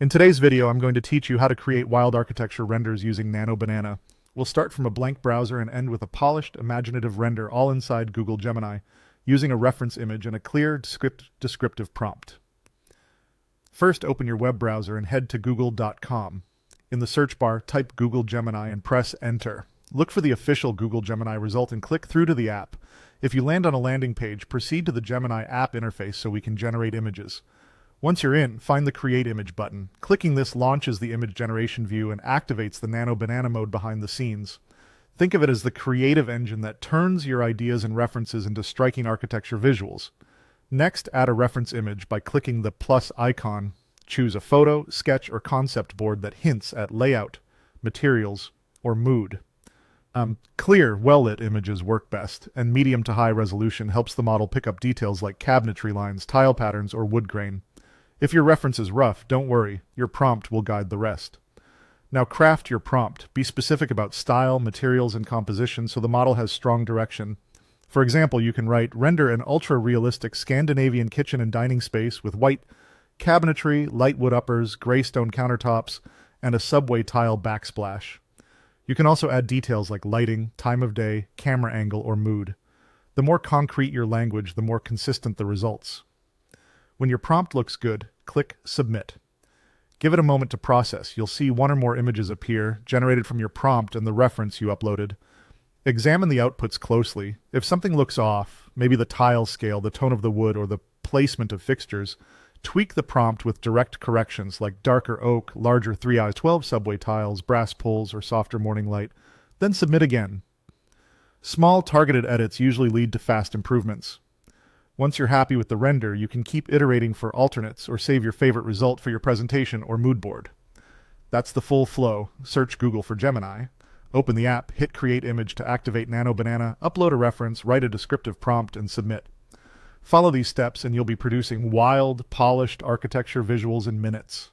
In today's video, I'm going to teach you how to create wild architecture renders using Nano Banana. We'll start from a blank browser and end with a polished, imaginative render all inside Google Gemini, using a reference image and a clear, descriptive prompt. First, open your web browser and head to google.com. In the search bar, type Google Gemini and press Enter. Look for the official Google Gemini result and click through to the app. If you land on a landing page, proceed to the Gemini app interface so we can generate images. Once you're in, find the Create Image button. Clicking this launches the image generation view and activates the Nano Banana mode behind the scenes. Think of it as the creative engine that turns your ideas and references into striking architecture visuals. Next, add a reference image by clicking the plus icon. Choose a photo, sketch, or concept board that hints at layout, materials, or mood. Clear, well-lit images work best, and medium to high resolution helps the model pick up details like cabinetry lines, tile patterns, or wood grain. If your reference is rough, don't worry, your prompt will guide the rest. Now craft your prompt. Be specific about style, materials, and composition so the model has strong direction. For example, you can write, render an ultra-realistic Scandinavian kitchen and dining space with white cabinetry, light wood uppers, gray stone countertops, and a subway tile backsplash. You can also add details like lighting, time of day, camera angle, or mood. The more concrete your language, the more consistent the results. When your prompt looks good, click Submit. Give it a moment to process. You'll see one or more images appear, generated from your prompt and the reference you uploaded. Examine the outputs closely. If something looks off, maybe the tile scale, the tone of the wood, or the placement of fixtures, tweak the prompt with direct corrections like darker oak, larger 3i12 subway tiles, brass pulls, or softer morning light. Then submit again. Small targeted edits usually lead to fast improvements. Once you're happy with the render, you can keep iterating for alternates or save your favorite result for your presentation or mood board. That's the full flow. Search Google for Gemini. Open the app, hit Create Image to activate Nano Banana, upload a reference, write a descriptive prompt, and submit. Follow these steps and you'll be producing wild, polished architecture visuals in minutes.